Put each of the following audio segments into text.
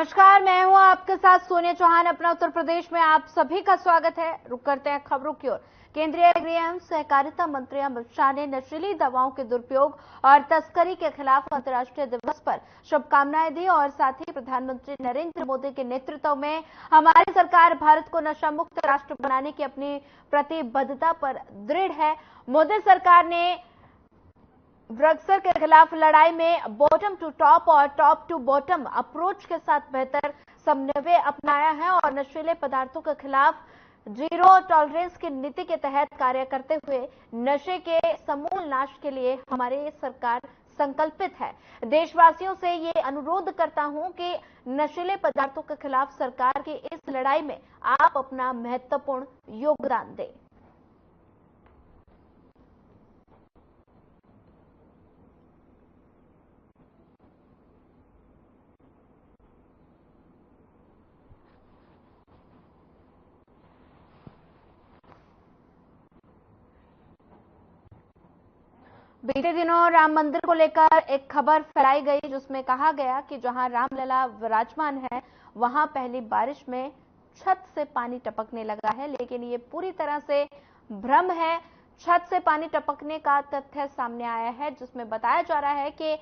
नमस्कार, मैं हूं आपके साथ सोनिया चौहान। अपना उत्तर प्रदेश में आप सभी का स्वागत है। रुक करते हैं खबरों की ओर। केंद्रीय गृह एवं सहकारिता मंत्री अमित शाह ने नशीली दवाओं के दुरुपयोग और तस्करी के खिलाफ अंतर्राष्ट्रीय दिवस पर शुभकामनाएं दी और साथ ही प्रधानमंत्री नरेंद्र मोदी के नेतृत्व में हमारी सरकार भारत को नशा मुक्त राष्ट्र बनाने की अपनी प्रतिबद्धता पर दृढ़ है। मोदी सरकार ने ड्रग्स के खिलाफ लड़ाई में बॉटम टू टॉप और टॉप टू बॉटम अप्रोच के साथ बेहतर समन्वय अपनाया है और नशीले पदार्थों के खिलाफ जीरो टॉलरेंस की नीति के तहत कार्य करते हुए नशे के समूल नाश के लिए हमारी सरकार संकल्पित है। देशवासियों से ये अनुरोध करता हूं कि नशीले पदार्थों के खिलाफ सरकार की इस लड़ाई में आप अपना महत्वपूर्ण योगदान दें। बीते दिनों राम मंदिर को लेकर एक खबर फैलाई गई जिसमें कहा गया कि जहां रामलला विराजमान है वहां पहली बारिश में छत से पानी टपकने लगा है, लेकिन ये पूरी तरह से भ्रम है। छत से पानी टपकने का तथ्य सामने आया है जिसमें बताया जा रहा है कि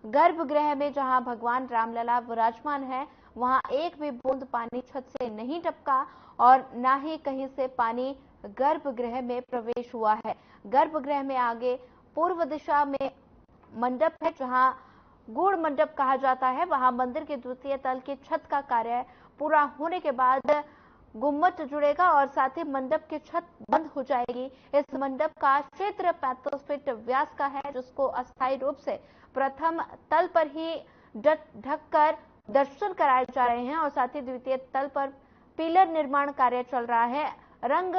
गर्भगृह में जहां भगवान रामलला विराजमान है वहां एक भी बूंद पानी छत से नहीं टपका और ना ही कहीं से पानी गर्भगृह में प्रवेश हुआ है। गर्भगृह में आगे पूर्व दिशा में मंडप है जहां गूढ़ मंडप कहा जाता है। वहां मंदिर के द्वितीय तल की छत का कार्य पूरा होने के बाद गुम्मट जुड़ेगा और साथ ही मंडप की छत बंद हो जाएगी। इस मंडप का क्षेत्र 35 फीट व्यास का है जिसको अस्थायी रूप से प्रथम तल पर ही ढककर दर्शन कराए जा रहे हैं और साथ ही द्वितीय तल पर पिलर निर्माण कार्य चल रहा है। रंग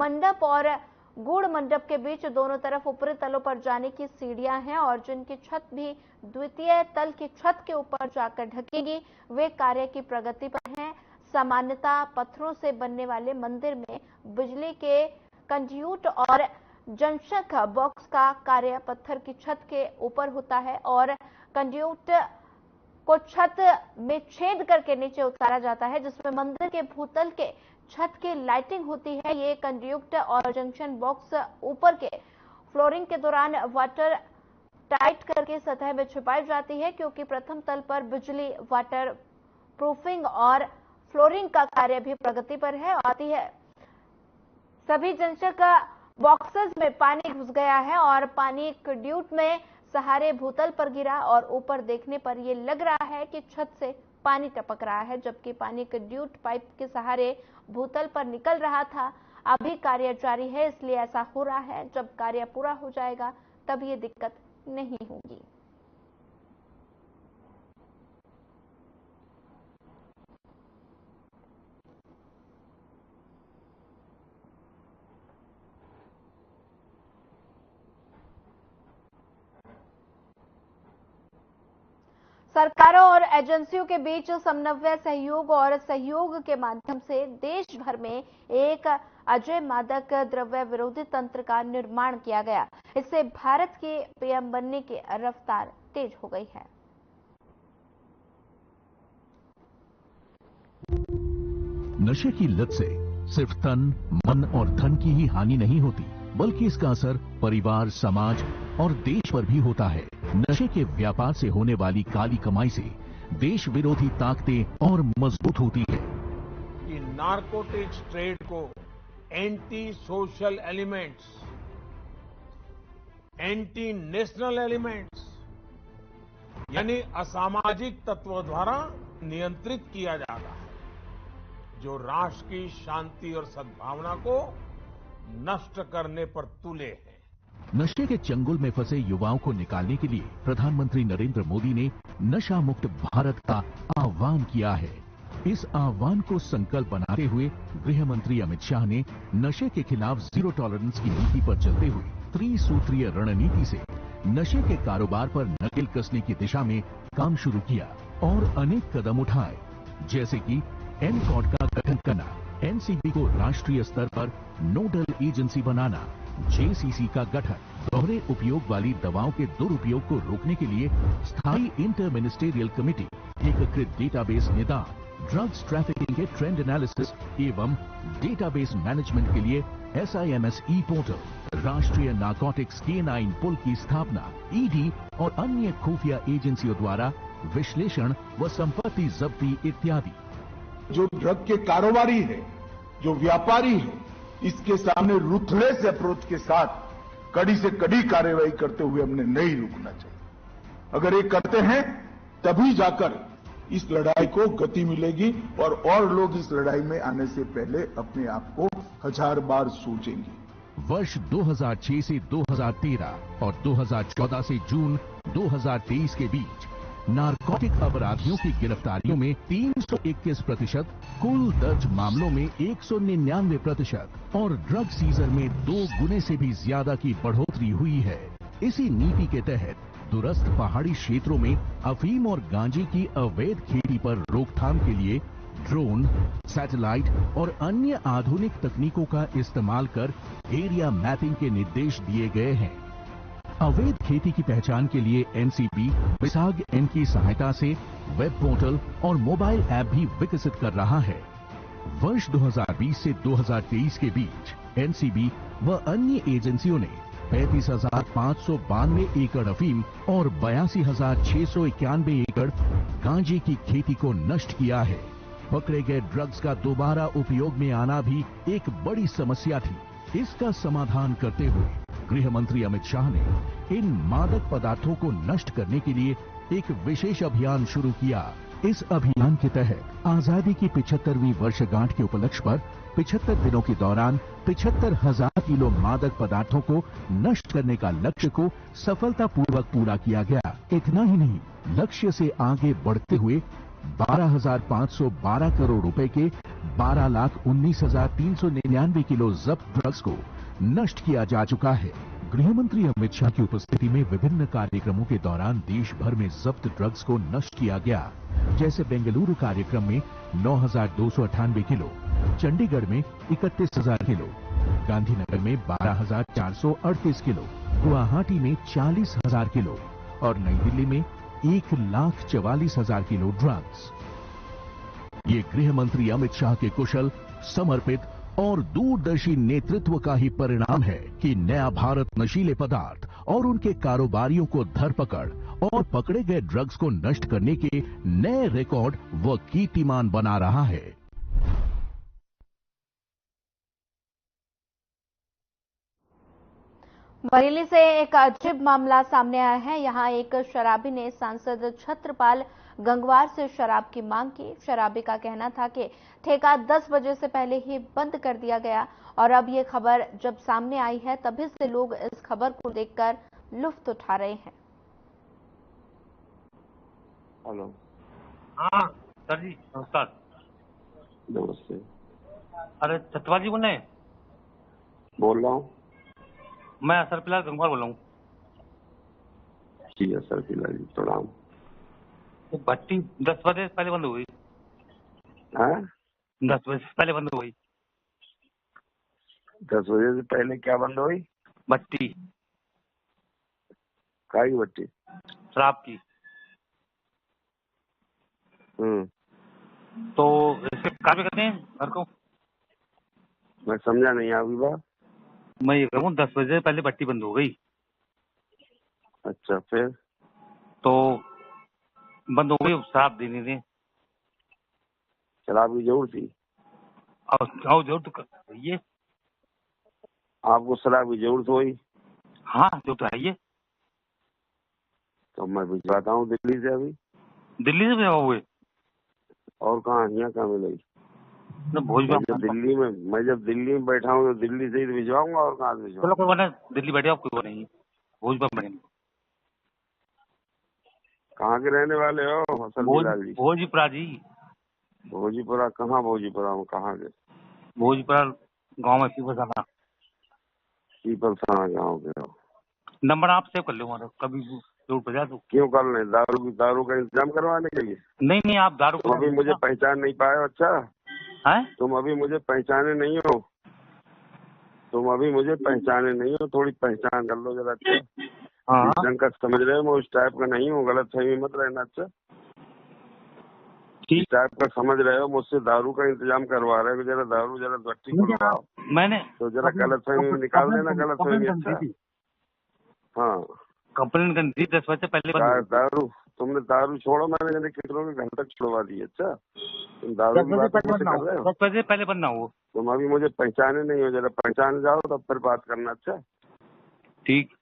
मंडप और गूढ़ मंडप के बीच दोनों तरफ ऊपरी तलों पर जाने की सीढ़ियां हैं और जिनकी छत भी द्वितीय तल की छत के ऊपर जाकर ढकेगी वे कार्य की प्रगति पर हैं। सामान्यतः पत्थरों से बनने वाले मंदिर में बिजली के कंड्यूट और जंक्शन बॉक्स का कार्य पत्थर की छत के ऊपर होता है और कंड्यूट को छत में छेद करके नीचे उतारा जाता है जिसमें मंदिर के भूतल के छत की लाइटिंग होती है। ये कंड्यूट और जंक्शन बॉक्स ऊपर के फ्लोरिंग के दौरान वाटर टाइट करके सतह में छिपाई जाती है क्योंकि प्रथम तल पर बिजली वाटर प्रूफिंग और फ्लोरिंग का कार्य भी प्रगति पर है आती है। सभी जंक्शन बॉक्सेस में पानी घुस गया है और पानी कंड्यूट में सहारे भूतल पर गिरा और ऊपर देखने पर यह लग रहा है कि छत से पानी टपक रहा है जबकि पानी कंड्यूट पाइप के सहारे भूतल पर निकल रहा था। अभी कार्य जारी है इसलिए ऐसा हो रहा है। जब कार्य पूरा हो जाएगा तब ये दिक्कत नहीं होगी। सरकारों और एजेंसियों के बीच समन्वय सहयोग और सहयोग के माध्यम से देश भर में एक अजय मादक द्रव्य विरोधी तंत्र का निर्माण किया गया। इससे भारत के पीएम बनने की रफ्तार तेज हो गई है। नशे की लत से सिर्फ तन, मन और धन की ही हानि नहीं होती बल्कि इसका असर परिवार, समाज और देश पर भी होता है। नशे के व्यापार से होने वाली काली कमाई से देश विरोधी ताकतें और मजबूत होती है। कि नारकोटिक्स ट्रेड को anti social elements, anti national elements यानी असामाजिक तत्वों द्वारा नियंत्रित किया जाता है जो राष्ट्र की शांति और सद्भावना को नष्ट करने पर तुले हैं। नशे के चंगुल में फंसे युवाओं को निकालने के लिए प्रधानमंत्री नरेंद्र मोदी ने नशा मुक्त भारत का आह्वान किया है। इस आह्वान को संकल्प बनाते हुए गृह मंत्री अमित शाह ने नशे के खिलाफ जीरो टॉलरेंस की नीति पर चलते हुए त्रिसूत्रीय रणनीति से नशे के कारोबार पर नकेल कसने की दिशा में काम शुरू किया और अनेक कदम उठाए, जैसे कि एनकॉड का गठन करना, एनसीबी को राष्ट्रीय स्तर पर नोडल एजेंसी बनाना, जेसीसी का गठन, दोहरे उपयोग वाली दवाओं के दुरुपयोग को रोकने के लिए स्थायी इंटर मिनिस्टेरियल कमेटी एकीकृत डेटाबेस निदान, ड्रग्स ट्रैफिकिंग के ट्रेंड एनालिसिस एवं डेटाबेस मैनेजमेंट के लिए SIMS ई पोर्टल, राष्ट्रीय नारकोटिक्स K9 पुल की स्थापना, ईडी और अन्य खुफिया एजेंसियों द्वारा विश्लेषण व संपत्ति जब्ती इत्यादि। जो ड्रग के कारोबारी है, जो व्यापारी है, इसके सामने रूथलेस अप्रोच के साथ कड़ी से कड़ी कार्रवाई करते हुए हमने नहीं रुकना चाहिए। अगर ये करते हैं तभी जाकर इस लड़ाई को गति मिलेगी और लोग इस लड़ाई में आने से पहले अपने आप को 1000 बार सोचेंगे। वर्ष 2006 से 2013 और 2014 से जून 2023 के बीच नारकोटिक अपराधियों की गिरफ्तारियों में 321%, कुल दर्ज मामलों में 199% और ड्रग सीजर में 2 गुने से भी ज्यादा की बढ़ोतरी हुई है। इसी नीति के तहत दूरस्थ पहाड़ी क्षेत्रों में अफीम और गांजे की अवैध खेती पर रोकथाम के लिए ड्रोन, सैटेलाइट और अन्य आधुनिक तकनीकों का इस्तेमाल कर एरिया मैपिंग के निर्देश दिए गए हैं। अवैध खेती की पहचान के लिए NCB विसाग M की सहायता से वेब पोर्टल और मोबाइल ऐप भी विकसित कर रहा है। वर्ष 2020 से 2023 के बीच NCB व अन्य एजेंसियों ने 35,592 एकड़ अफीम और 82,691 एकड़ गांजे की खेती को नष्ट किया है। पकड़े गए ड्रग्स का दोबारा उपयोग में आना भी एक बड़ी समस्या थी। इसका समाधान करते हुए गृह मंत्री अमित शाह ने इन मादक पदार्थों को नष्ट करने के लिए एक विशेष अभियान शुरू किया। इस अभियान के तहत आजादी की 75वीं वर्षगांठ के उपलक्ष्य पर 75 दिनों के दौरान 75,000 किलो मादक पदार्थों को नष्ट करने का लक्ष्य को सफलतापूर्वक पूरा किया गया। इतना ही नहीं, लक्ष्य से आगे बढ़ते हुए 12,512 करोड़ रुपए के 12,19,399 किलो जब्त ड्रग्स को नष्ट किया जा चुका है। गृह मंत्री अमित शाह की उपस्थिति में विभिन्न कार्यक्रमों के दौरान देश भर में जब्त ड्रग्स को नष्ट किया गया। जैसे बेंगलुरु कार्यक्रम में 9,298 किलो, चंडीगढ़ में 31,000 किलो, गांधीनगर में 12,438 किलो, गुवाहाटी में 40,000 किलो और नई दिल्ली में 1,44,000 किलो ड्रग्स। ये गृह मंत्री अमित शाह के कुशल, समर्पित और दूरदर्शी नेतृत्व का ही परिणाम है कि नया भारत नशीले पदार्थ और उनके कारोबारियों को धरपकड़ और पकड़े गए ड्रग्स को नष्ट करने के नए रिकॉर्ड व कीर्तिमान बना रहा है। बरेली से एक अजीब मामला सामने आया है। यहां एक शराबी ने सांसद छत्रपाल गंगवार से शराब की मांग की। शराबी का कहना था कि ठेका 10 बजे से पहले ही बंद कर दिया गया और अब ये खबर जब सामने आई है तभी से लोग इस खबर को देखकर लुत्फ उठा रहे हैं। हेलो। हाँ सर जी, नमस्कार। नमस्ते। अरे छत्रपाल जी बोल रहे हैं? बोल रहा हूँ। मैं सरपिला गंगवार बोल रहा हूँ। जी सरपिला जी, प्रणाम। तो भट्टी 10 बजे से पहले बंद हो गई। हाँ? 10 बजे से पहले बंद हो गई। 10 बजे से पहले क्या बंद हुई? भट्टी। काय की भट्टी? शराब की। तो इसके कार्य करते हैं घर को। मैं समझा नहीं आपकी बात। मैं ये कहूँ 10 बजे से पहले भट्टी बंद हो गई। अच्छा, फिर? तो बंद हो गई, शराब देनी थी। शराब की जरूरत थी? और जरूरत तो ये आपको शराब की जरूरत हुई? हाँ जो तो है ये। तो मैं भिजवाता हूँ दिल्ली से। अभी दिल्ली से भिजवा हुए? और कहाँ, यहाँ कहाँ मिलेगी? भोजपुर। मैं जब दिल्ली में बैठा हूँ तो दिल्ली से ही भिजवाऊंगा, और कहाँ से भिजवाऊंगा? चलो कोई बात नहीं, दिल्ली बैठे आप, कोई बात नहीं। भोजपुर में कहाँ के रहने वाले हो सरपिला जी? भोजपुरा जी। भोजपुरा कहाँ? भोजपुरा में कहाँ के? भोजपुरा गाँव में पीपलसाना। पीपलसाना गाँव के हो? नंबर आप सेव कर लो हमारा, कभी जरूर बजा दो। क्यों कर लें? दारू का इंतजाम करवाने के लिए? नहीं आप दारू तुम अभी मुझे पहचान नहीं पाए हो? अच्छा है? तुम अभी मुझे पहचाने नहीं हो? थोड़ी पहचान कर लो जरा। अच्छा हाँ ढंग का समझ रहे हो, मैं उस टाइप का नहीं हूँ, गलत फहमी मत रहना। अच्छा इस टाइप का समझ रहे हो, मुझसे दारू का इंतजाम करवा रहे हो, जरा दारू जरा भट्टी खुलवाओ, मैंने तो जरा गलतफहमी निकाल देना, गलतफहमी। अच्छा, हाँ, कंप्लेन करनी थी 10 बजे पहले बंद हुई। दारू तुमने दारू छोड़ो, मैंने जरा कितनों के घर तक छुड़वा दी। अच्छा, तुम दारू की बात मुझसे कर रहे हो। 10 बजे पहले बंद ना हो। तुम अभी मुझे पहचाने नहीं हो, जरा पहचान जाओ तब फिर बात करना। अच्छा, ठीक।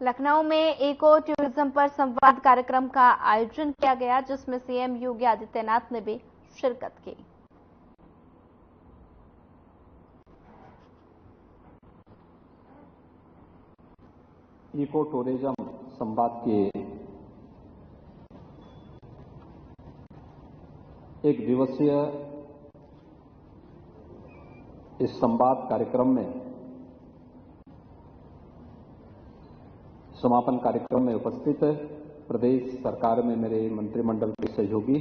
लखनऊ में इको टूरिज्म पर संवाद कार्यक्रम का आयोजन किया गया, जिसमें सीएम योगी आदित्यनाथ ने भी शिरकत की। इको टूरिज्म संवाद के एक दिवसीय इस संवाद कार्यक्रम में समापन कार्यक्रम में उपस्थित प्रदेश सरकार में मेरे मंत्रिमंडल के सहयोगी,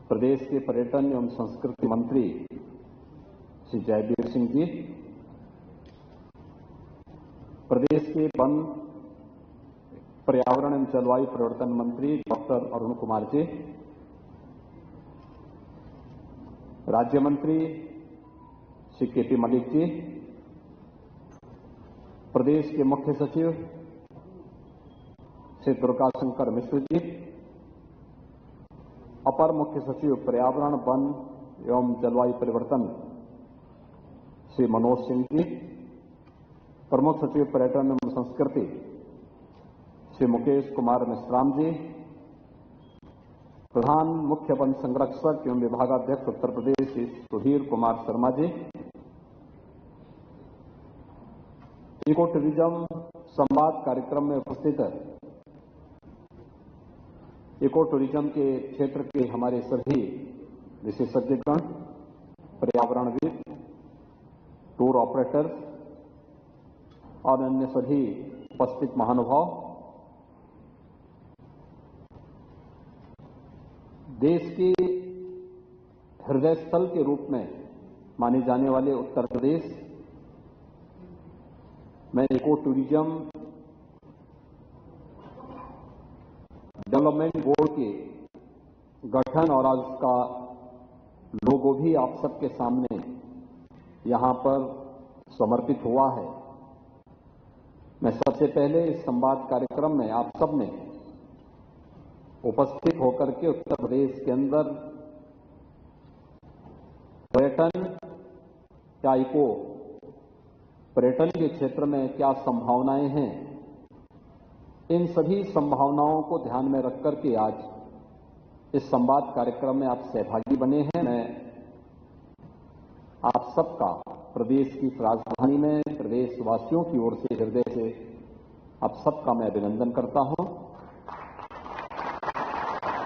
प्रदेश के पर्यटन एवं संस्कृति मंत्री श्री जयवीर सिंह जी, प्रदेश के वन, पर्यावरण एवं जलवायु परिवर्तन मंत्री डॉक्टर अरुण कुमार जी, राज्य मंत्री श्री केपी मलिक जी, प्रदेश के मुख्य सचिव श्री दुर्गा शंकर मिश्र जी, अपर मुख्य सचिव पर्यावरण, वन एवं जलवायु परिवर्तन श्री मनोज सिंह जी, प्रमुख सचिव पर्यटन एवं संस्कृति श्री मुकेश कुमार मिश्राम जी, प्रधान मुख्य वन संरक्षक एवं विभागाध्यक्ष उत्तर प्रदेश श्री सुधीर कुमार शर्मा जी, इको टूरिज्म संवाद कार्यक्रम में उपस्थित इको टूरिज्म के क्षेत्र के हमारे सभी विशेषज्ञगण, पर्यावरणविद, टूर ऑपरेटर्स और अन्य सभी उपस्थित महानुभाव, देश के हृदय स्थल के रूप में माने जाने वाले उत्तर प्रदेश में इको टूरिज्म डेवलपमेंट बोर्ड के गठन और आज उसका लोगो भी आप सबके सामने यहां पर समर्पित हुआ है। मैं सबसे पहले इस संवाद कार्यक्रम में आप सब ने उपस्थित होकर के उत्तर प्रदेश के अंदर पर्यटन या इको पर्यटन के क्षेत्र में क्या संभावनाएं हैं, इन सभी संभावनाओं को ध्यान में रख करके आज इस संवाद कार्यक्रम में आप सहभागी बने हैं। मैं आप सबका प्रदेश की राजधानी में प्रदेशवासियों की ओर से हृदय से आप सबका मैं अभिनंदन करता हूं।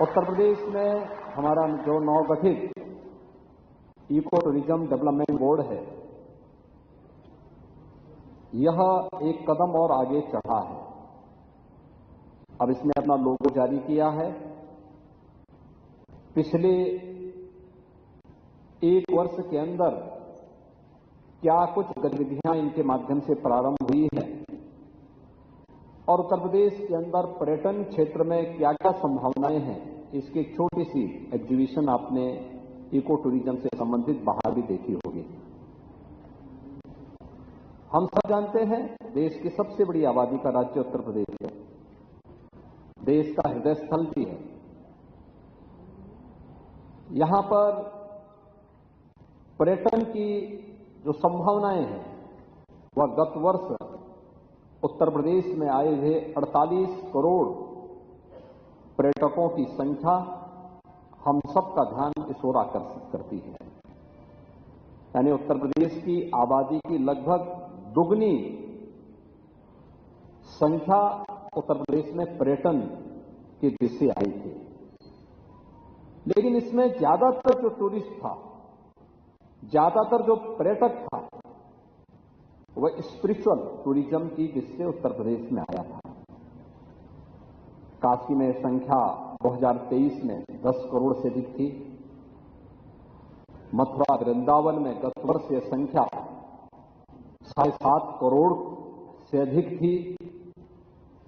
उत्तर प्रदेश में हमारा जो नवगठित इको टूरिज्म डेवलपमेंट बोर्ड है, यह एक कदम और आगे चढ़ा है। अब इसने अपना लोगो जारी किया है। पिछले एक वर्ष के अंदर क्या कुछ गतिविधियां इनके माध्यम से प्रारंभ हुई है और उत्तर प्रदेश के अंदर पर्यटन क्षेत्र में क्या क्या संभावनाएं हैं, इसकी एक छोटी सी एग्जीबिशन आपने इको टूरिज्म से संबंधित बाहर भी देखी होगी। हम सब जानते हैं देश की सबसे बड़ी आबादी का राज्य उत्तर प्रदेश है, देश का हृदय स्थल भी है। यहां पर पर्यटन की जो संभावनाएं हैं वह गत वर्ष उत्तर प्रदेश में आए हुए 48 करोड़ पर्यटकों की संख्या हम सबका ध्यान इस ओर आकर्षित करती है। यानी उत्तर प्रदेश की आबादी की लगभग दुगनी संख्या उत्तर प्रदेश में पर्यटन की दृष्टि आई थी। लेकिन इसमें ज्यादातर जो टूरिस्ट था, ज्यादातर जो पर्यटक था, वह स्पिरिचुअल टूरिज्म की दृष्टि उत्तर प्रदेश में आया था। काशी में संख्या 2023 में 10 करोड़ से अधिक थी। मथुरा वृंदावन में गत वर्ष यह संख्या 7.5 करोड़ से अधिक थी।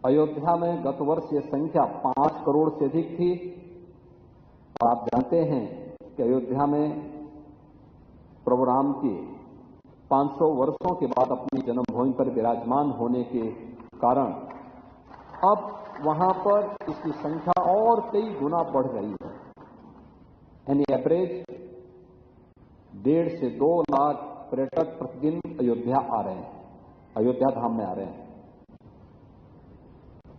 अयोध्या में गत वर्ष ये संख्या 5 करोड़ से अधिक थी। और आप जानते हैं कि अयोध्या में प्रभु राम के 500 वर्षों के बाद अपनी जन्मभूमि पर विराजमान होने के कारण अब वहां पर इसकी संख्या और कई गुना बढ़ गई है। यानी एवरेज 1.5 से 2 लाख पर्यटक प्रतिदिन अयोध्या आ रहे हैं, अयोध्या धाम में आ रहे हैं।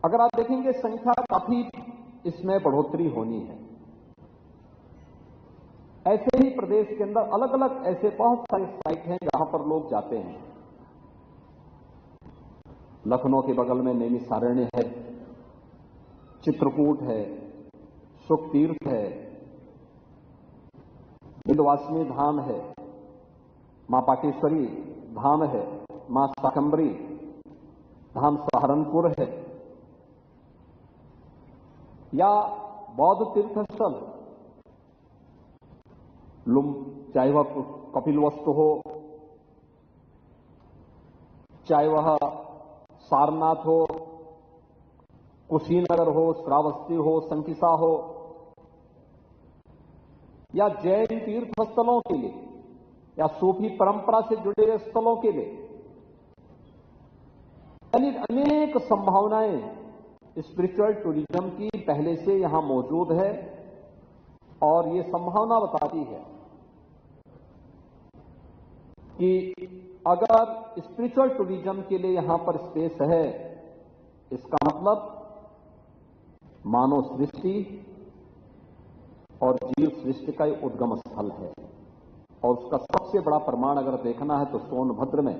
अगर आप देखेंगे संख्या काफी इसमें बढ़ोतरी होनी है। ऐसे ही प्रदेश के अंदर अलग अलग ऐसे बहुत सारे साइट हैं जहां पर लोग जाते हैं। लखनऊ के बगल में नैमिषारण्य है, चित्रकूट है, सुखतीर्थ है, विंध्यवासिनी धाम है, मां पाटेश्वरी धाम है, मां शाकंभरी धाम सहारनपुर है, या बौद्ध तीर्थ स्थल चाहे वह कपिलवस्तु हो, चाहे वह सारनाथ हो, कुशीनगर हो, श्रावस्ती हो, संकिसा हो, या जैन तीर्थ स्थलों के लिए या सूफी परंपरा से जुड़े हुए स्थलों के लिए, यानी अनेक संभावनाएं स्पिरिचुअल टूरिज्म की पहले से यहां मौजूद है। और ये संभावना बताती है कि अगर स्पिरिचुअल टूरिज्म के लिए यहां पर स्पेस है, इसका मतलब मानव सृष्टि और जीव सृष्टि का एक उद्गम स्थल है। और उसका सबसे बड़ा प्रमाण अगर देखना है तो सोनभद्र में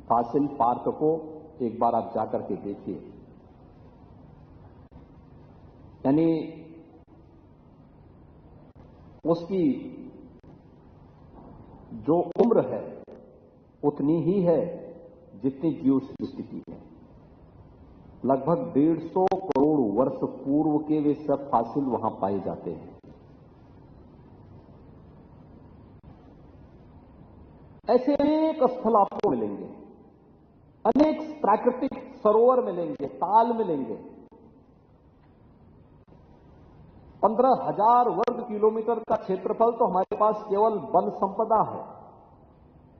फासिल पार्क को एक बार आप जाकर के देखिए। यानी उसकी जो उम्र है उतनी ही है जितनी जीव सृष्टि की है। लगभग 150 करोड़ वर्ष पूर्व के वे सब फासिल वहां पाए जाते हैं। ऐसे अनेक स्थल आपको मिलेंगे, अनेक प्राकृतिक सरोवर मिलेंगे, ताल मिलेंगे। 15,000 वर्ग किलोमीटर का क्षेत्रफल तो हमारे पास केवल वन संपदा है।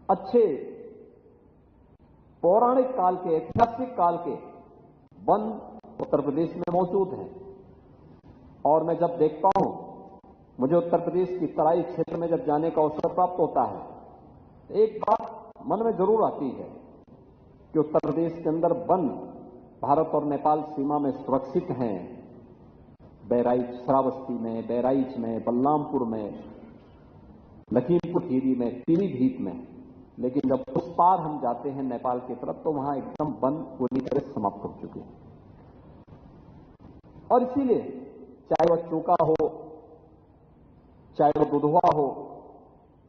अच्छे पौराणिक काल के, ऐतिहासिक काल के वन उत्तर प्रदेश में मौजूद हैं। और मैं जब देखता हूं, मुझे उत्तर प्रदेश की तराई क्षेत्र में जब जाने का अवसर प्राप्त होता है, एक बात मन में जरूर आती है कि उत्तर प्रदेश के अंदर वन भारत और नेपाल सीमा में सुरक्षित हैं। बहराइच, श्रावस्ती में, बहराइच में, बलरामपुर में, लखीमपुर खीरी में, पीलीभीत में। लेकिन जब उस पार हम जाते हैं नेपाल की तरफ तो वहां एकदम वन पूरी तरह समाप्त हो चुके हैं। और इसीलिए चाहे वह चूका हो, चाहे वह दुधवा हो,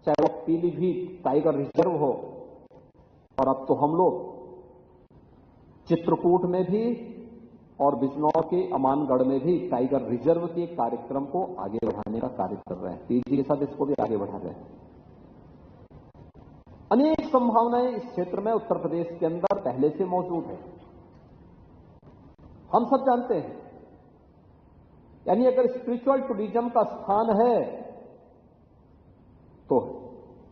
चाहे वह पीलीभीत टाइगर रिजर्व हो, और अब तो हम लोग चित्रकूट में भी और बिजनौर के अमानगढ़ में भी टाइगर रिजर्व के कार्यक्रम को आगे बढ़ाने का कार्य कर रहे हैं। तेजी के साथ इसको भी आगे बढ़ा रहे हैं। अनेक संभावनाएं इस क्षेत्र में उत्तर प्रदेश के अंदर पहले से मौजूद है, हम सब जानते हैं। यानी अगर स्पिरिचुअल टूरिज्म का स्थान है तो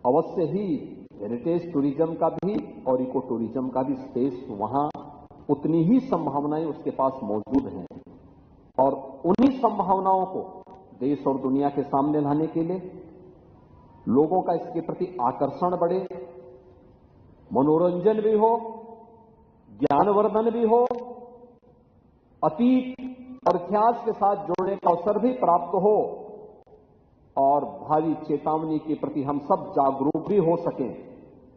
अवश्य ही हेरिटेज टूरिज्म का भी और इको टूरिज्म का भी स्पेस वहां उतनी ही संभावनाएं उसके पास मौजूद हैं। और उन्हीं संभावनाओं को देश और दुनिया के सामने लाने के लिए लोगों का इसके प्रति आकर्षण बढ़े, मनोरंजन भी हो, ज्ञानवर्धन भी हो, अतीत और इतिहास के साथ जोड़ने का अवसर भी प्राप्त हो, और भावी चेतावनी के प्रति हम सब जागरूक भी हो सकें।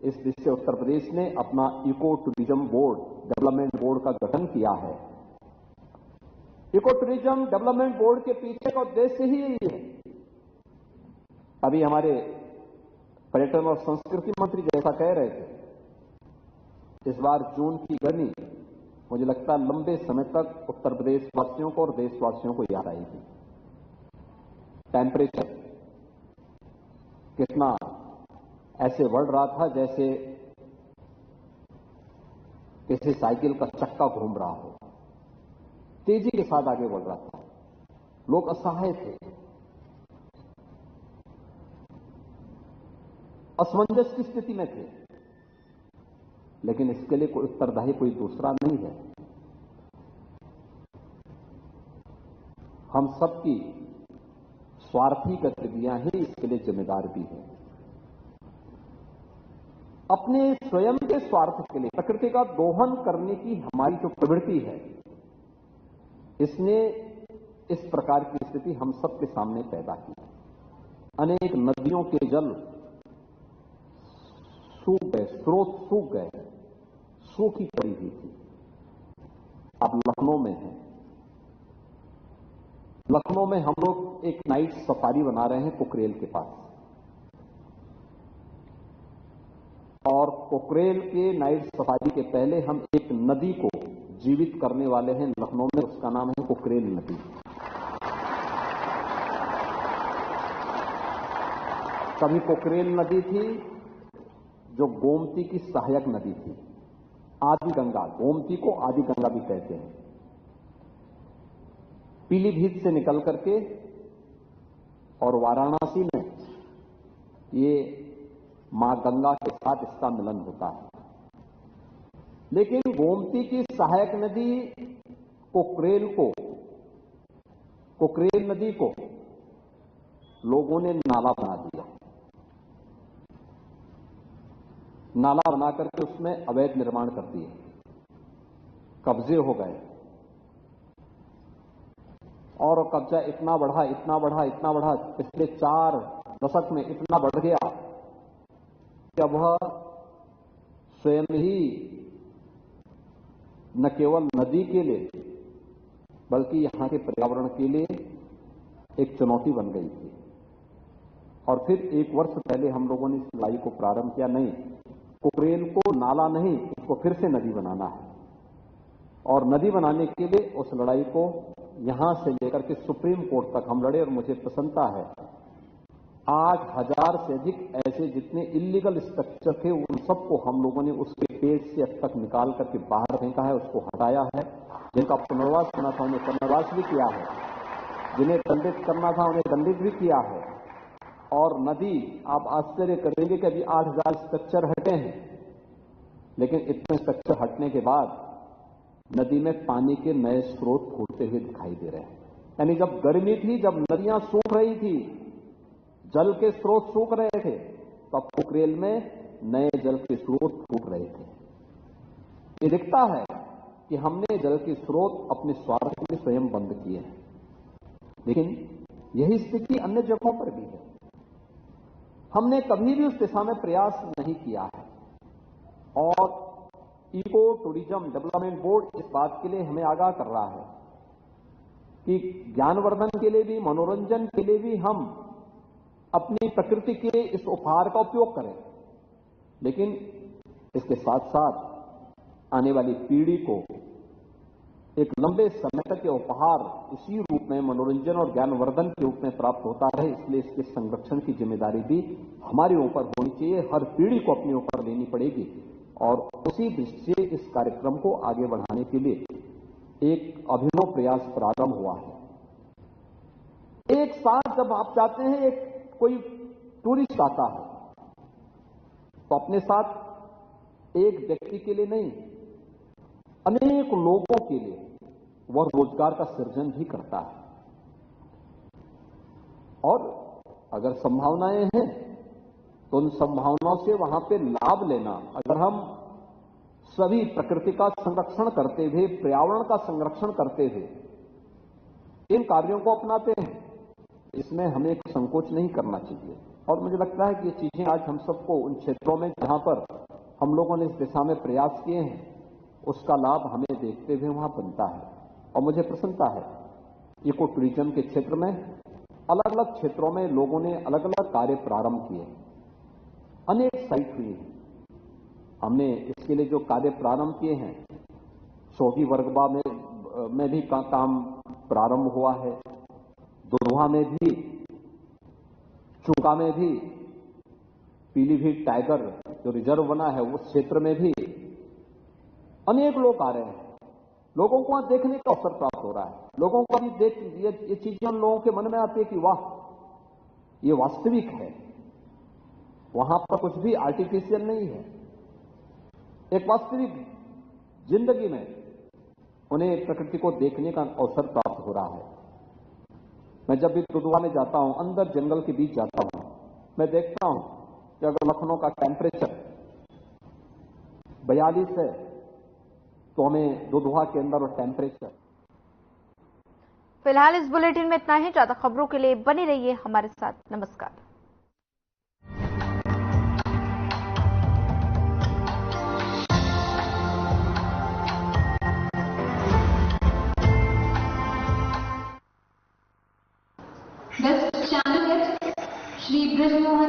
इस दृष्टि से उत्तर प्रदेश ने अपना eco tourism board, development board का गठन किया है। इको टूरिज्म डेवलपमेंट बोर्ड के पीछे का उद्देश्य ही यही है। अभी हमारे पर्यटन और संस्कृति मंत्री जैसा कह रहे थे, इस बार जून की गर्मी मुझे लगता है लंबे समय तक उत्तर प्रदेश वासियों को और देशवासियों को याद आएगी। टेम्परेचर कितना ऐसे बढ़ रहा था जैसे किसी साइकिल का चक्का घूम रहा हो। तेजी के साथ आगे बढ़ रहा था। लोग असहाय थे, असमंजस की स्थिति में थे, लेकिन इसके लिए कोई उत्तरदायी कोई दूसरा नहीं है। हम सबकी स्वार्थी गतिविधियां ही इसके लिए जिम्मेदार भी हैं। अपने स्वयं के स्वार्थ के लिए प्रकृति का दोहन करने की हमारी जो प्रवृत्ति है, इसने इस प्रकार की स्थिति हम सबके सामने पैदा की। अनेक नदियों के जल सूख गए, स्रोत सूख गए, सूखी पड़ी हुई थी। अब लखनऊ में है, लखनऊ में हम लोग एक नाइट सफारी बना रहे हैं पोखरेल के पास, और पोखरेल के नाइट सफारी के पहले हम एक नदी को जीवित करने वाले हैं लखनऊ में। उसका नाम है पोखरेल नदी। कभी पोखरेल नदी थी जो गोमती की सहायक नदी थी, आदि गंगा, गोमती को आदि गंगा भी कहते हैं। पीलीभीत से निकल करके और वाराणसी में ये मां गंगा के साथ इसका मिलन होता है। लेकिन गोमती की सहायक नदी कोकरेल नदी को लोगों ने नाला बना दिया। नाला बना करके उसमें अवैध निर्माण कर दिए, कब्जे हो गए, और कब्जा इतना बढ़ा, इतना बढ़ा, इतना बढ़ा, पिछले 4 दशक में इतना बढ़ गया कि अब वह स्वयं ही न केवल नदी के लिए बल्कि यहां के पर्यावरण के लिए एक चुनौती बन गई थी। और फिर 1 वर्ष पहले हम लोगों ने इस लड़ाई को प्रारंभ किया। नहीं, पोखरेल को नाला नहीं, उसको फिर से नदी बनाना है, और नदी बनाने के लिए उस लड़ाई को यहां से लेकर के सुप्रीम कोर्ट तक हम लड़े। और मुझे प्रसन्नता है 8000 से अधिक ऐसे जितने इलीगल स्ट्रक्चर थे उन सबको हम लोगों ने उसके पेट से अब तक निकाल करके बाहर फेंका है, उसको हटाया है। जिनका पुनर्वास करना था उन्हें पुनर्वास भी किया है, जिन्हें दंडित करना था उन्हें दंडित भी किया है। और नदी, आप आश्चर्य करेंगे कि अभी 8000 स्ट्रक्चर हटे हैं, लेकिन इतने स्ट्रक्चर हटने के बाद नदी में पानी के नए स्रोत फूटते हुए दिखाई दे रहे हैं। यानी जब गर्मी थी, जब नदियां सूख रही थी, जल के स्रोत सूख रहे थे, तब पोखरेल में नए जल के स्रोत फूट रहे थे। ये दिखता है कि हमने जल के स्रोत अपने स्वार्थ के लिए स्वयं बंद किए हैं। लेकिन यही स्थिति अन्य जगहों पर भी है। हमने कभी भी उस दिशा में प्रयास नहीं किया है, और इको टूरिज्म डेवलपमेंट बोर्ड इस बात के लिए हमें आगाह कर रहा है कि ज्ञानवर्धन के लिए भी, मनोरंजन के लिए भी हम अपनी प्रकृति के इस उपहार का उपयोग करें, लेकिन इसके साथ साथ आने वाली पीढ़ी को एक लंबे समय तक ये उपहार इसी रूप में मनोरंजन और ज्ञानवर्धन के रूप में प्राप्त होता रहे। इसलिए इसके संरक्षण की जिम्मेदारी भी हमारे ऊपर होनी चाहिए, हर पीढ़ी को अपने ऊपर लेनी पड़ेगी। और उसी दृष्टि से इस कार्यक्रम को आगे बढ़ाने के लिए एक अभिनव प्रयास प्रारंभ हुआ है। एक साथ जब आप चाहते हैं, एक कोई टूरिस्ट आता है तो अपने साथ एक व्यक्ति के लिए नहीं, अनेक लोगों के लिए वह रोजगार का सृजन भी करता है। और अगर संभावनाएं हैं तो उन संभावनाओं से वहां पे लाभ लेना, अगर हम सभी प्रकृति का संरक्षण करते हुए, पर्यावरण का संरक्षण करते हुए इन कार्यों को अपनाते हैं, इसमें हमें संकोच नहीं करना चाहिए। और मुझे लगता है कि ये चीजें आज हम सबको उन क्षेत्रों में जहां पर हम लोगों ने इस दिशा में प्रयास किए हैं, उसका लाभ हमें देखते हुए वहां बनता है। और मुझे प्रसन्नता है इको टूरिज्म के क्षेत्र में अलग अलग क्षेत्रों में लोगों ने अलग अलग कार्य प्रारंभ किए, अनेक साइट हुई हैं। हमने इसके लिए जो कार्य प्रारंभ किए हैं, सोगी वर्गबा में भी काम प्रारंभ हुआ है, दुरवा में भी, चुका में भी, पीलीभीत टाइगर जो रिजर्व बना है उस क्षेत्र में भी अनेक लोग आ रहे हैं। लोगों को वहां देखने का अवसर प्राप्त हो रहा है। लोगों को अभी ये चीजें उन लोगों के मन में आती है कि वाह, ये वास्तविक है, वहां पर कुछ भी आर्टिफिशियल नहीं है। एक वास्तविक जिंदगी में उन्हें प्रकृति को देखने का अवसर प्राप्त हो रहा है। मैं जब भी दुधवा में जाता हूं, अंदर जंगल के बीच जाता हूं, मैं देखता हूं कि अगर लखनऊ का टेम्परेचर 42 है तो हमें दुधवा के अंदर वो टेम्परेचर। फिलहाल इस बुलेटिन में इतना ही। ज्यादा खबरों के लिए बनी रहिए हमारे साथ। नमस्कार। This channel is Shri Brij Mohan